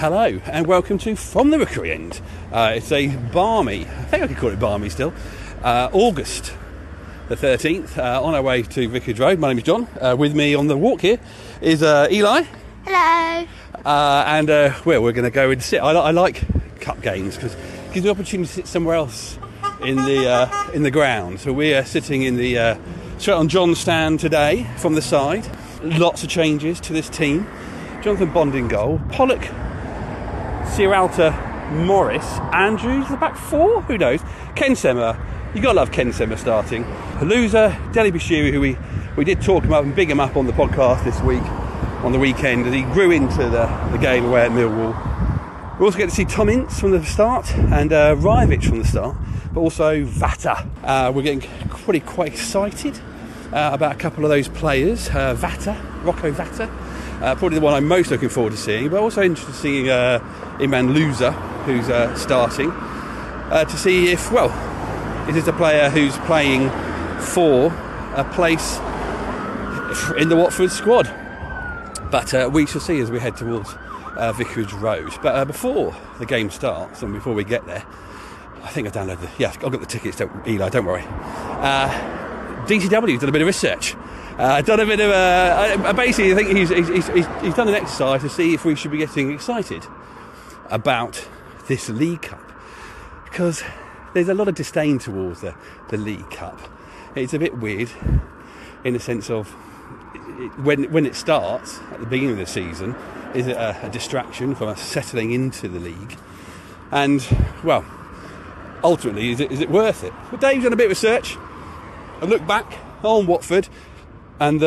Hello and welcome to From the Rookery End. It's a balmy, I think I could call it balmy still, August the 13th, on our way to Vicarage Road. My name is John. With me on the walk here is Eli. Hello. And we're going to go and sit. I like cup games because it gives me the opportunity to sit somewhere else in the ground. So we are sitting in the straight on John's stand today from the side. Lots of changes to this team. Jonathan Bond in goal. Pillock, Sierralta, Morris, Andrews, the back four. Who knows? Ken Semmer. You got to love Ken Semmer starting. Loser, Deli Bashiru, who we did talk him up and big him up on the podcast this week, on the weekend, as he grew into the game away at Millwall. We also get to see Tom Ince from the start and Rivich from the start, but also Vata. We're getting quite excited about a couple of those players. Rocco Vata, probably the one I'm most looking forward to seeing, but also interested in seeing Iman Loser, who's starting, to see if, is this a player who's playing for a place in the Watford squad? But we shall see as we head towards Vicarage Road. But before the game starts and before we get there, I think I've downloaded I've got the tickets, Eli, don't worry. DCW's done a bit of research. Done a bit of basically I think he's done an exercise to see if we should be getting excited about this League Cup, because there's a lot of disdain towards the League Cup. It's a bit weird in the sense of when it starts at the beginning of the season, is it a distraction from us settling into the league? And ultimately, is it worth it? But Dave's done a bit of research, a look back on Watford and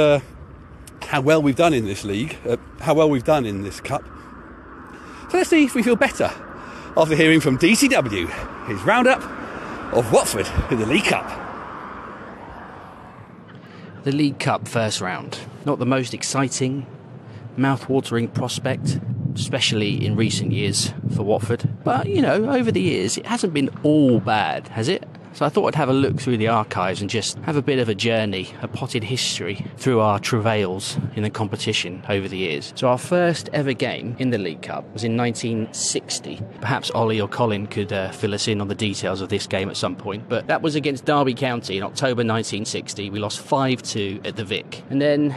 how well we've done in this league, how well we've done in this cup. So let's see if we feel better after hearing from DCW his roundup of Watford in the League Cup. The League Cup first round. Not the most exciting, mouth-watering prospect, especially in recent years for Watford. But, over the years, it hasn't been all bad, has it? So I thought I'd have a look through the archives and just have a bit of a journey, a potted history through our travails in the competition over the years. So our first ever game in the League Cup was in 1960. Perhaps Ollie or Colin could fill us in on the details of this game at some point. But that was against Derby County in October 1960. We lost 5-2 at the Vic. And then,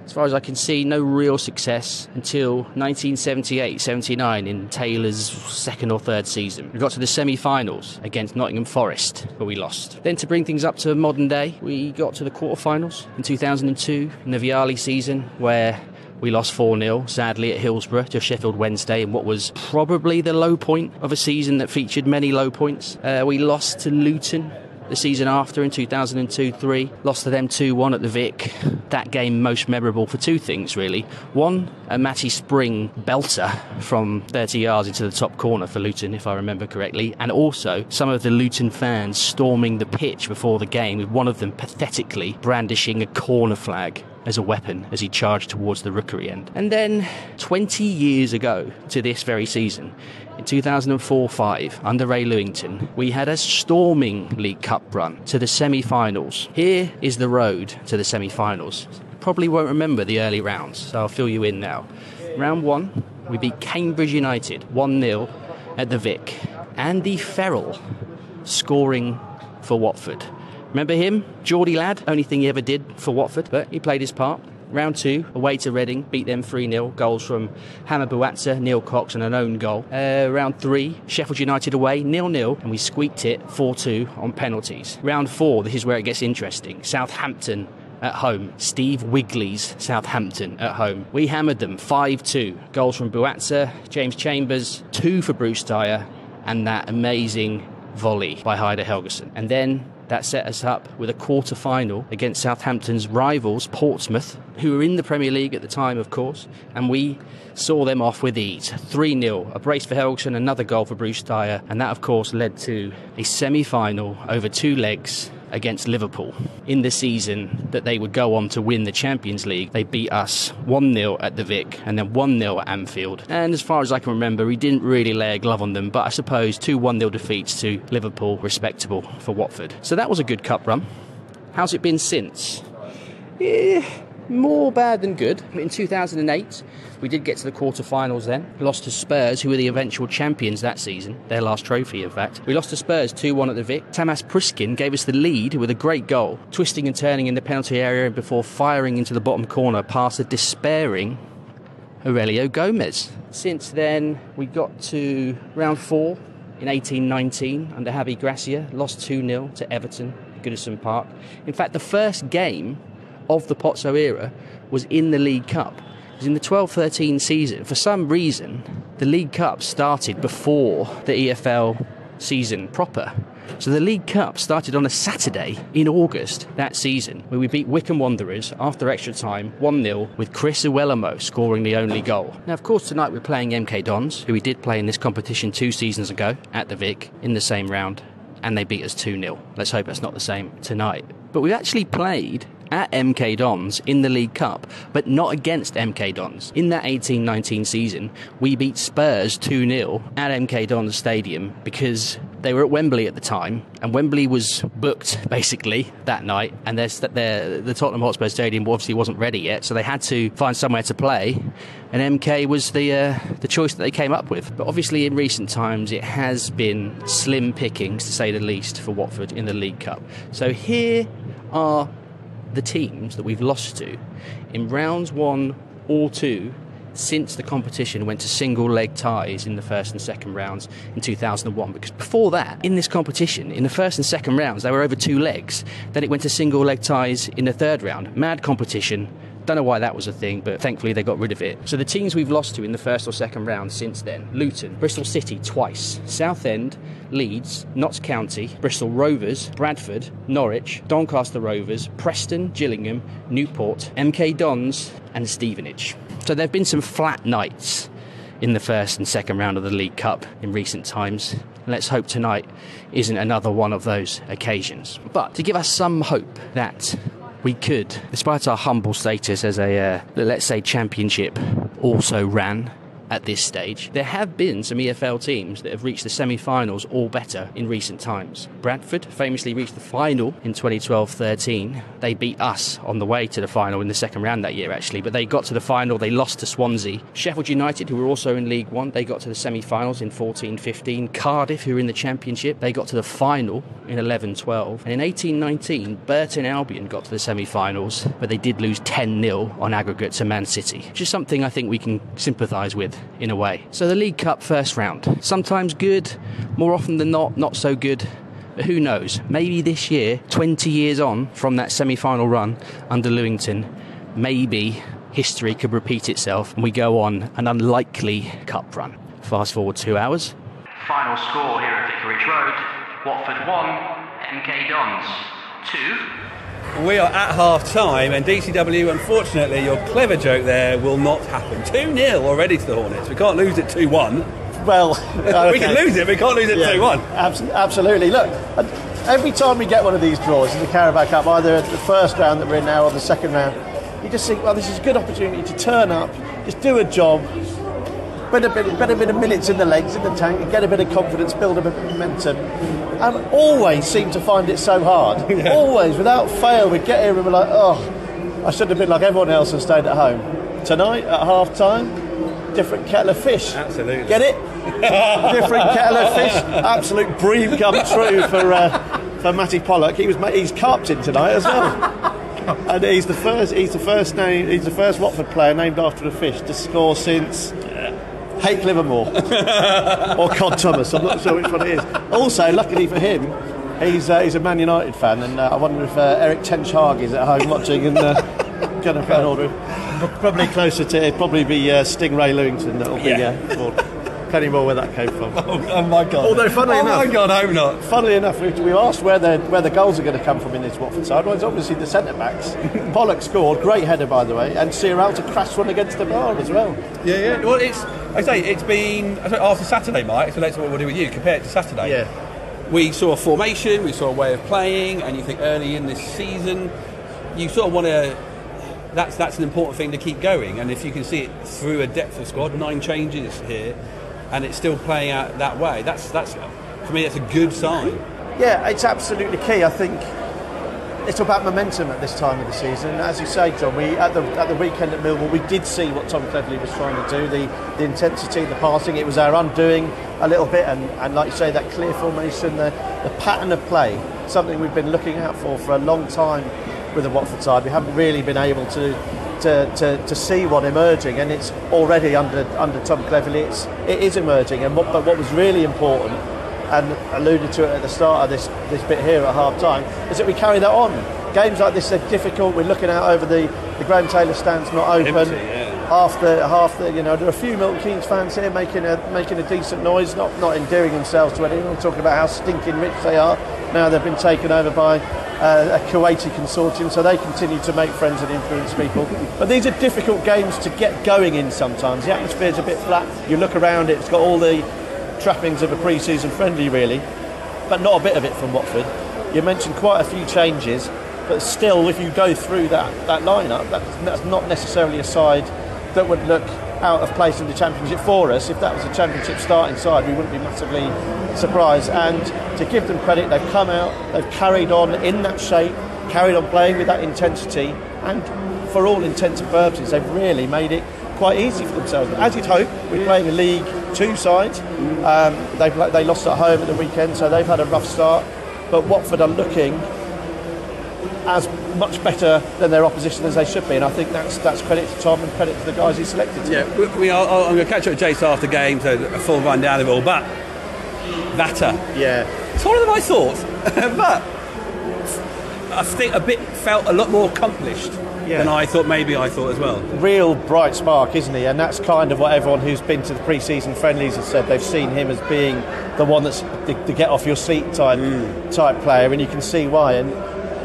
as far as I can see, no real success until 1978-79 in Taylor's second or third season. We got to the semi-finals against Nottingham Forest, but we lost. Then to bring things up to modern day, we got to the quarter-finals in 2002 in the Vialli season, where we lost 4-0, sadly, at Hillsborough to Sheffield Wednesday in what was probably the low point of a season that featured many low points. We lost to Luton the season after in 2002-03, lost to them 2-1 at the Vic. That game most memorable for two things, really. One, a Matty Spring belter from 30 yards into the top corner for Luton, if I remember correctly, and also some of the Luton fans storming the pitch before the game, with one of them pathetically brandishing a corner flag as a weapon as he charged towards the Rookery End. And then 20 years ago to this very season, in 2004-05, under Ray Lewington, we had a storming League Cup run to the semi-finals. Here is the road to the semi-finals. Probably won't remember the early rounds, so I'll fill you in now. Round 1, we beat Cambridge United 1-0 at the Vic. Andy Ferrell scoring for Watford. Remember him? Geordie lad, only thing he ever did for Watford, but he played his part. Round 2, away to Reading, beat them 3-0. Goals from Hammer Buatsa, Neil Cox and an own goal. Round 3, Sheffield United away, 0-0, and we squeaked it 4-2 on penalties. Round 4, this is where it gets interesting. Southampton at home. Steve Wigley's Southampton at home. We hammered them 5-2. Goals from Buatsa, James Chambers, 2 for Bruce Dyer, and that amazing volley by Heider Helgeson. And then that set us up with a quarter-final against Southampton's rivals, Portsmouth, who were in the Premier League at the time, of course, and we saw them off with ease. 3-0, a brace for Helgeson, another goal for Bruce Dyer, and that, of course, led to a semi-final over 2 legs against Liverpool. In the season that they would go on to win the Champions League, they beat us 1-0 at the Vic and then 1-0 at Anfield. And as far as I can remember, he didn't really lay a glove on them, but I suppose 2 1-0 defeats to Liverpool, respectable for Watford. So that was a good cup run. How's it been since? more bad than good. In 2008, we did get to the quarter-finals then. Lost to Spurs, who were the eventual champions that season. Their last trophy, in fact. We lost to Spurs 2-1 at the Vic. Tamas Priskin gave us the lead with a great goal, twisting and turning in the penalty area before firing into the bottom corner past a despairing Aurelio Gomez. Since then, we got to round 4 in 18-19 under Javi Gracia. Lost 2-0 to Everton, Goodison Park. In fact, the first game of the Pozzo era was in the League Cup. It was in the 12-13 season. For some reason, the League Cup started before the EFL season proper. So the League Cup started on a Saturday in August that season, where we beat Wycombe Wanderers after extra time 1-0 with Chris Uwelamo scoring the only goal. Now, of course, tonight we're playing MK Dons, who we did play in this competition 2 seasons ago at the Vic in the same round, and they beat us 2-0. Let's hope that's not the same tonight. But we've actually played at MK Dons in the League Cup, but not against MK Dons. In that 18-19 season, we beat Spurs 2-0 at MK Dons Stadium because they were at Wembley at the time, and Wembley was booked, basically, that night, and the Tottenham Hotspur Stadium obviously wasn't ready yet, so they had to find somewhere to play, and MK was the choice that they came up with. But obviously in recent times, it has been slim pickings, to say the least, for Watford in the League Cup. So here are the teams that we've lost to in rounds 1 or 2 since the competition went to single leg ties in the first and second rounds in 2001, because before that, in this competition, in the first and second rounds, they were over 2 legs. Then it went to single leg ties in the third round. Mad competition. Don't know why that was a thing, but thankfully they got rid of it. So the teams we've lost to in the first or second round since then: Luton, Bristol City twice, Southend, Leeds, Notts County, Bristol Rovers, Bradford, Norwich, Doncaster Rovers, Preston, Gillingham, Newport, MK Dons and Stevenage. So there have been some flat nights in the first and second round of the League Cup in recent times. Let's hope tonight isn't another one of those occasions. But to give us some hope that we could, despite our humble status as a, let's say, championship also ran at this stage, there have been some EFL teams that have reached the semi-finals or better in recent times. Bradford famously reached the final in 2012-13. They beat us on the way to the final in the second round that year, actually, but they got to the final, they lost to Swansea. Sheffield United, who were also in League One, they got to the semi-finals in 14-15. Cardiff, who were in the Championship, they got to the final in 11-12. And in 18-19, Burton Albion got to the semi-finals, but they did lose 10-0 on aggregate to Man City, which is something I think we can sympathise with in a way. So the League Cup first round, sometimes good, more often than not so good. But who knows, maybe this year, 20 years on from that semi-final run under Lewington, maybe history could repeat itself and we go on an unlikely cup run. Fast forward 2 hours. Final score here at Vicarage Road: Watford 1, MK Dons 2. We are at half-time, and DCW, unfortunately, your clever joke there will not happen. 2-0 already to the Hornets. We can't lose it 2-1. Well, okay. We can lose it, we can't lose it 2-1. Absolutely. Look, every time we get one of these draws in the Carabao Cup, either the first round that we're in now or the second round, you just think, well, this is a good opportunity to turn up, just do a job, put a bit of minutes in the legs, in the tank, and get a bit of confidence, build a bit of momentum. And always seem to find it so hard. Yeah. Always, without fail, we get here and we're like, oh, I should have been like everyone else and stayed at home. Tonight, at half-time, different kettle of fish. Absolutely. Get it? Different kettle of fish. Absolute dream come true for Mattie Pillock. He's captain tonight as well. And he's the first Watford player named after a fish to score since Hake Livermore or Cod Thomas. I'm not sure which one it is. Also, luckily for him, he's a Man United fan, and I wonder if Eric Ten Hag is at home watching and going to put an order. Probably closer to it. Probably be Stingray Lewington. That'll be plenty more where that came from. Oh my God! Although, funnily enough, my God, I hope not. Funnily enough, we asked where the goals are going to come from in this Watford side. Well, it's obviously the centre backs. Pollock scored, great header by the way, and Sierralta crashed one against the bar as well. Yeah. Well, it's been after Saturday, Mike. So that's what we'll do with you. Compared to Saturday, we saw a formation, we saw a way of playing, and you think early in this season, you sort of want to. That's an important thing to keep going, and if you can see it through a depth of squad, 9 changes here, and it's still playing out that way, that's for me, that's a good sign. Yeah, it's absolutely key. I think it's about momentum at this time of the season. And as you say, John, we at the weekend at Millwall, we did see what Tom Cleverley was trying to do, the intensity, the passing. It was our undoing a little bit, and like you say, that clear formation, the pattern of play, something we've been looking out for a long time with the Watford side. We haven't really been able to see one emerging, and it's already under Tom Cleverley. It is emerging, but what was really important, and alluded to it at the start of this bit here at half time, is that we carry that on. Games like this are difficult. We're looking out over the Graham Taylor stand's not open. Empty, yeah. Half the there are a few Milton Keynes fans here making a decent noise, not endearing themselves to anyone, talking about how stinking rich they are. Now they've been taken over by a Kuwaiti consortium, so they continue to make friends and influence people. But these are difficult games to get going in sometimes. The atmosphere's a bit flat. You look around it's got all the trappings of a pre-season friendly, really, but not a bit of it from Watford. You mentioned quite a few changes, but still, if you go through that lineup, that's not necessarily a side that would look out of place in the Championship for us. If that was a Championship starting side, we wouldn't be massively surprised. And to give them credit, they've come out, they've carried on in that shape, carried on playing with that intensity, and for all intents and purposes, they've really made it quite easy for themselves. As you'd hope, we're playing a League Two side. They lost at home at the weekend, so they've had a rough start. But Watford are looking as much better than their opposition as they should be, and I think that's credit to Tom and credit to the guys he selected. Yeah, I'm going to catch up with Jace after game, so a full rundown of it all. But Vata, yeah, it's one of my thoughts, but I think felt a lot more accomplished than I thought as well. Real bright spark, isn't he? And that's kind of what everyone who's been to the pre-season friendlies has said. They've seen him as being the one that's the get off your seat type player, and you can see why. And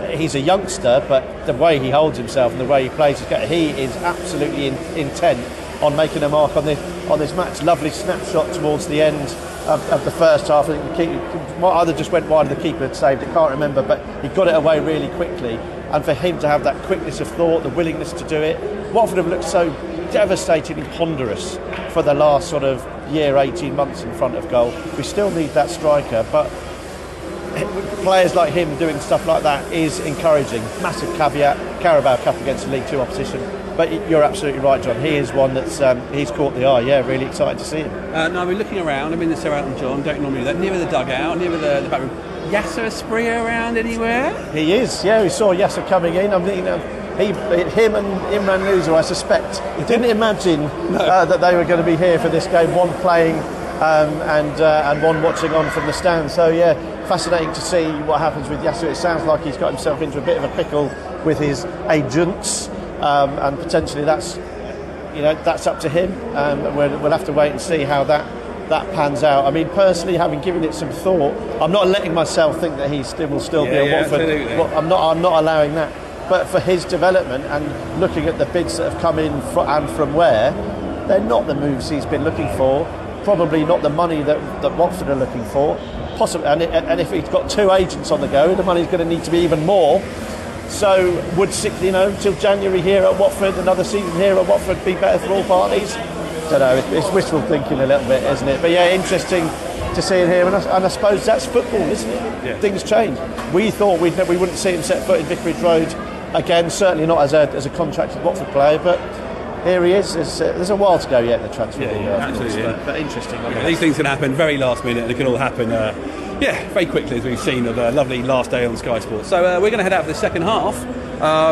he's a youngster, but the way he holds himself and the way he plays his game, he is absolutely intent on making a mark on this match. Lovely snapshot towards the end of the first half. I think the keeper either just went wide or the keeper had saved it, can't remember, but he got it away really quickly. And for him to have that quickness of thought, the willingness to do it, Watford have looked so devastatingly ponderous for the last sort of year, 18 months in front of goal. We still need that striker, but players like him doing stuff like that is encouraging. Massive caveat, Carabao Cup against a League Two opposition. But you're absolutely right, John. He is one that's he's caught the eye. Yeah, really excited to see him. Now we're looking around. I'm in the Southampton John. Don't normally do that. Near the dugout, near the back room. Yasser Espria around anywhere? He is. Yeah, we saw Yasser coming in. I mean, him and Imran Nusa, I suspect, didn't imagine that they were going to be here for this game. One playing and one watching on from the stand. So yeah, fascinating to see what happens with Yasser. It sounds like he's got himself into a bit of a pickle with his agents, and potentially that's up to him. We'll have to wait and see how that pans out. I mean, personally, having given it some thought, I'm not letting myself think that he will still be a Watford. Well, I'm not allowing that. But for his development and looking at the bids that have come in and from where, they're not the moves he's been looking for. Probably not the money that Watford are looking for. Possibly, and if he's got two agents on the go, the money's going to need to be even more. So would till January here at Watford, another season here at Watford, be better for all parties? Don't know. It's wishful thinking a little bit, isn't it? But yeah, interesting to see it here, and I suppose that's football, isn't it? Yeah. Things change. We thought we wouldn't see him set foot in Vicarage Road again. Certainly not as a contracted Watford player, but here he is. There's a while to go yet in the transfer window. Absolutely. But interesting. These things can happen very last minute, and it can all happen. Very quickly, as we've seen of a lovely last day on Sky Sports. So we're going to head out for the second half.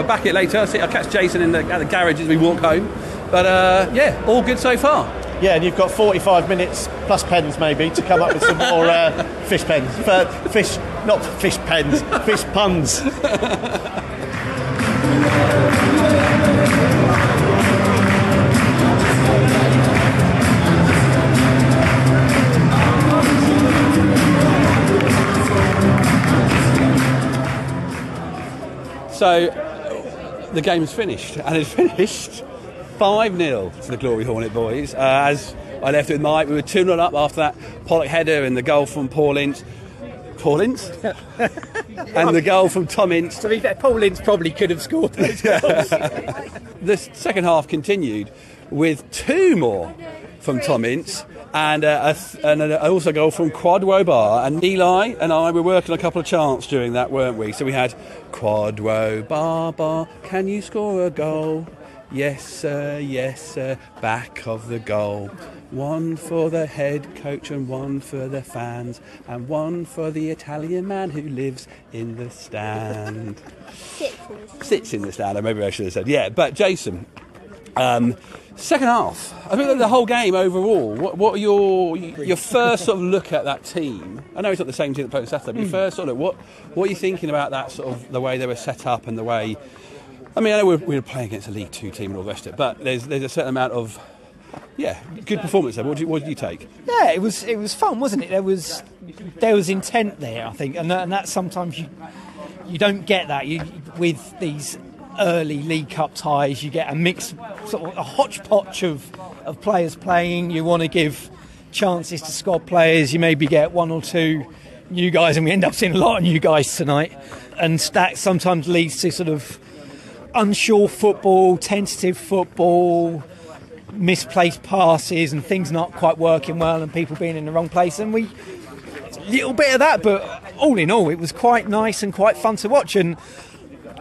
Back it later. I'll catch Jason at the garage as we walk home. But all good so far. Yeah, and you've got 45 minutes plus pens maybe to come up with some more fish pens. Not fish pens, fish puns. So the game's finished, and it's finished 5-0 to the Glory Hornet boys. As I left it with Mike, we were 2-0 up after that Pillock header and the goal from Paul Ince. And the goal from Tom Ince. To be fair, Paul Ince probably could have scored those goals. The second half continued with 2 more from Tom Ince And also a goal from Kwadwo Baah. And Eli and I were working a couple of chants during that, weren't we? So we had Kwadwo Baah, can you score a goal? Yes, sir, back of the goal. One for the head coach and one for the fans and one for the Italian man who lives in the stand. Sits in the stand, or maybe I should have said. Yeah, but Jason, second half, I think the whole game overall, what are your first sort of look at that team? I know it's not the same team that played on Saturday, but your first sort of what are you thinking about that sort of the way they were set up and the way... I mean, I know we were playing against a League Two team and all the rest of it, but there's a certain amount of, good performance there. What did you take? Yeah, it was fun, wasn't it? There was intent there, I think, and that sometimes you don't get that. With these early League Cup ties, you get a mix, sort of a hodgepodge of players playing. You want to give chances to squad players. You maybe get one or two new guys, and we end up seeing a lot of new guys tonight, and that sometimes leads to sort of unsure football, tentative football, misplaced passes and things not quite working well and people being in the wrong place, and a little bit of that, but all in all it was quite nice and quite fun to watch and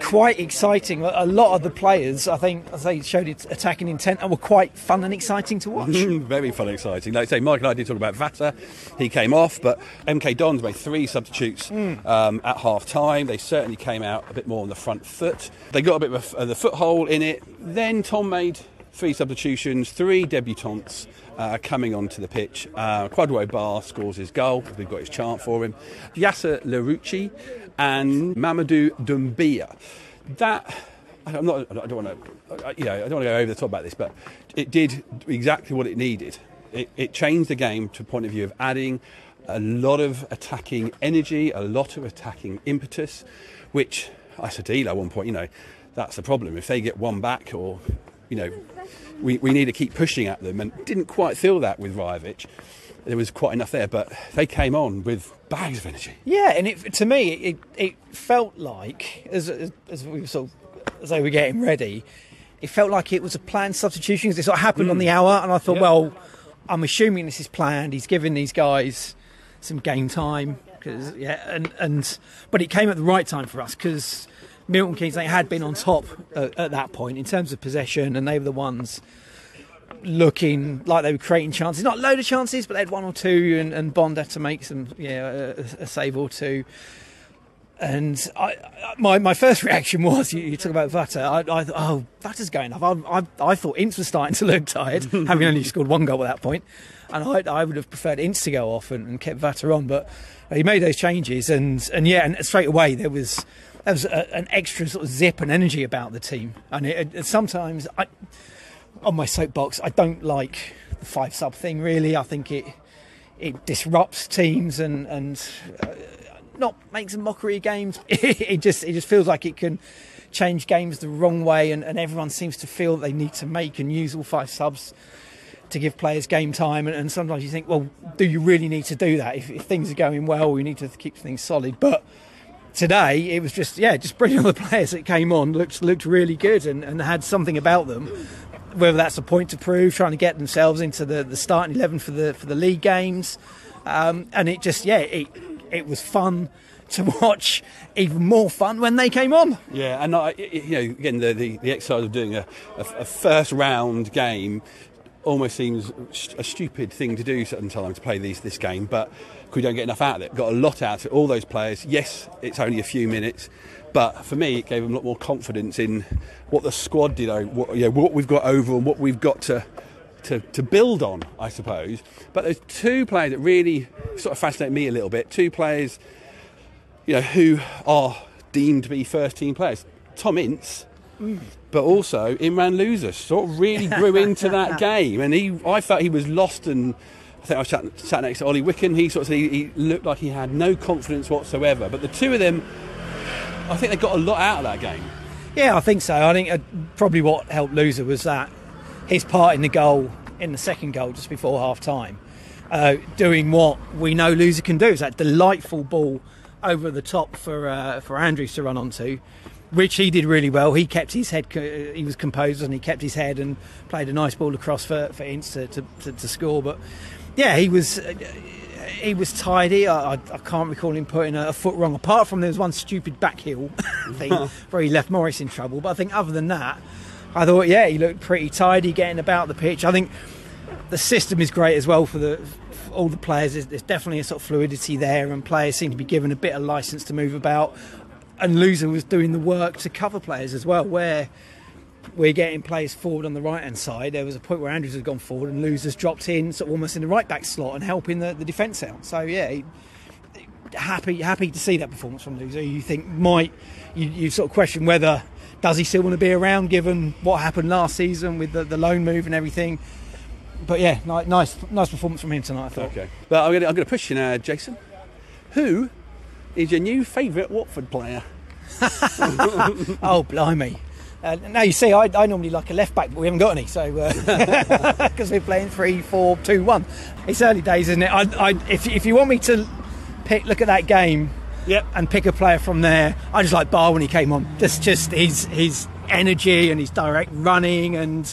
quite exciting. A lot of the players, I think, as they showed attacking intent and were quite fun and exciting to watch. Very fun and exciting. Like I say, Mike and I did talk about Vata. He came off, but MK Dons made 3 substitutes at half-time. They certainly came out a bit more on the front foot. They got a bit of the foothold in it. Then Tom made 3 substitutions, 3 debutants coming onto the pitch. Kwadwo Baah scores his goal. We've got his chant for him. Yasser Larouchi and Mamadou Doumbia. That I don't want to go over the top about this, but it did exactly what it needed. It changed the game to a point of view of adding a lot of attacking energy, a lot of attacking impetus, which I said to Eli at one point, that's the problem. If they get one back, or we need to keep pushing at them, and didn't quite feel that with Rajovic. There was quite enough there, but they came on with bags of energy. Yeah, and to me, it felt like, as we were as they were getting ready, it felt like it was a planned substitution, because it sort of happened on the hour, and I thought, well, I'm assuming this is planned. He's giving these guys some game time, but it came at the right time for us, because Milton Keynes, they had been on top at that point in terms of possession, and they were the ones looking like they were creating chances. Not a load of chances, but they had 1 or 2, and Bond had to make some, a save or 2. And my first reaction was, you talk about Vata, I thought, Vata's going off. I thought Ince was starting to look tired, having only scored 1 goal at that point. And I would have preferred Ince to go off and kept Vata on, but he made those changes, and straight away there was an extra sort of zip and energy about the team. And sometimes, on my soapbox, I don't like the 5-sub thing, really. I think it disrupts teams and not makes a mockery of games. It just feels like it can change games the wrong way, and everyone seems to feel that they need to make and use all 5 subs to give players game time, and sometimes you think, well, do you really need to do that? If things are going well, we need to keep things solid. But today it was just brilliant. All the players that came on looked really good and had something about them, whether that's a point to prove, trying to get themselves into the starting 11 for the league games, and it just it was fun to watch. Even more fun when they came on. Yeah, and again, the exercise of doing a first round game almost seems a stupid thing to do sometimes, to play this game, but we don't get enough out of it. Got a lot out of it. All those players. Yes, it's only a few minutes, but for me, it gave them a lot more confidence in what the squad did. What we've got over and what we've got to build on, I suppose. But there's 2 players that really sort of fascinate me a little bit. 2 players, who are deemed to be first team players. Tom Ince, but also Imran Loser sort of really grew into that game, and I felt he was lost, and I think I was sat next to Ollie Wicken. He sort of said he looked like he had no confidence whatsoever. But the 2 of them, I think they got a lot out of that game. Yeah, I think so. I think probably what helped Loser was that his part in the goal, in the second goal just before half time, doing what we know Loser can do. It's that delightful ball over the top for Andrews to run onto, which he did really well. He kept his head, he was composed, and he kept his head and played a nice ball across for Ince to score. But Yeah, he was tidy. I can't recall him putting a foot wrong, apart from there was one stupid back heel thing where he left Morris in trouble. But I think other than that, I thought, yeah, he looked pretty tidy getting about the pitch. I think the system is great as well for all the players. There's definitely a sort of fluidity there, and players seem to be given a bit of licence to move about. And Loser was doing the work to cover players as well, where we're getting players forward on the right-hand side. There was a point where Andrews had gone forward and Loser's dropped in sort of almost in the right-back slot and helping the defence out. So, yeah, happy to see that performance from Loser. You think you sort of question whether does he still want to be around given what happened last season with the loan move and everything. But, yeah, nice performance from him tonight, I thought. Okay. Well, I'm going to push you now, Jason. Who is your new favourite Watford player? Oh, blimey. Now you see, I normally like a left back, but we haven't got any, so because we're playing 3-4-2-1. It's early days, isn't it? If you want me to look at that game, and pick a player from there, I just like Baah when he came on. Just his energy and his direct running and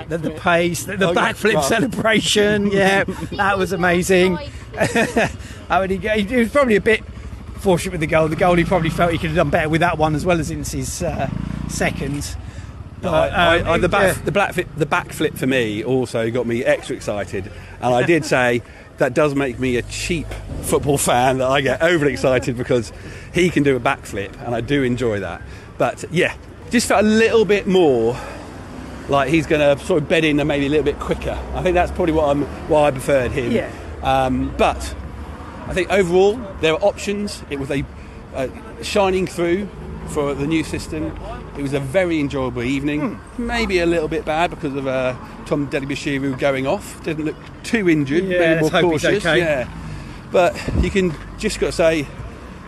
the pace, the backflip celebration. Yeah, that was amazing. He was probably a bit fortunate with the goal. The goal, he probably felt he could have done better with that one as well as Ince's second. But, the backflip for me also got me extra excited, and I did say that does make me a cheap football fan, that I get overly excited because he can do a backflip, and I do enjoy that. But yeah, just felt a little bit more like he's going to sort of bed in and maybe a little bit quicker. I think that's probably why I preferred him. Yeah. But I think overall there were options. It was a shining through for the new system. It was a very enjoyable evening. Maybe a little bit bad because of Tom Delibashiru going off. Didn't look too injured. Yeah, let's hope he's okay. Yeah. But you can just got to say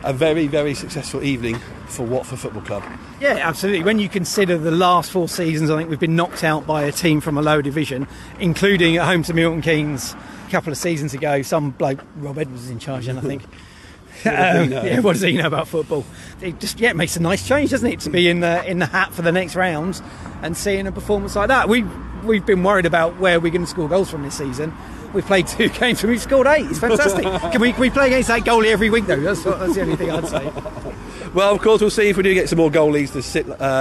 a very, very successful evening for Watford Football Club. Yeah, absolutely. When you consider the last 4 seasons, I think we've been knocked out by a team from a lower division, including at home to Milton Keynes a couple of seasons ago. Some bloke, Rob Edwards, was in charge then, I think. What does he know about football? It makes a nice change, doesn't it, to be in the hat for the next round and seeing a performance like that. We've been worried about where we're going to score goals from this season. We've played 2 games and we've scored 8. It's fantastic. Can we play against that goalie every week though? That's the only thing I'd say. Well, of course, we'll see if we do get some more goalies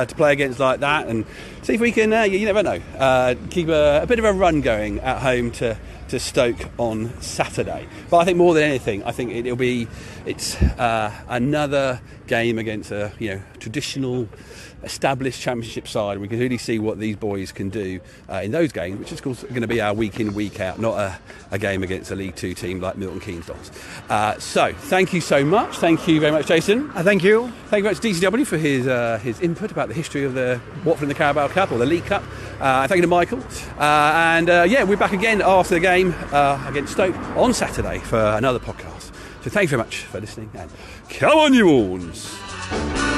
to play against like that, and see if we can. You never know. Keep a bit of a run going at home to Stoke on Saturday. But I think more than anything, I think it's another game against a traditional established Championship side. We can really see what these boys can do in those games, which is of course going to be our week in, week out, not a game against a League 2 team like Milton Keynes does. So thank you so much. Thank you very much, Jason. Thank you. Thank you very much, DCW, for his input about the history of the Watford and the Carabao Cup, or the League Cup. Thank you to Michael. We're back again after the game against Stoke on Saturday for another podcast. So thank you very much for listening, and come on, you Orns!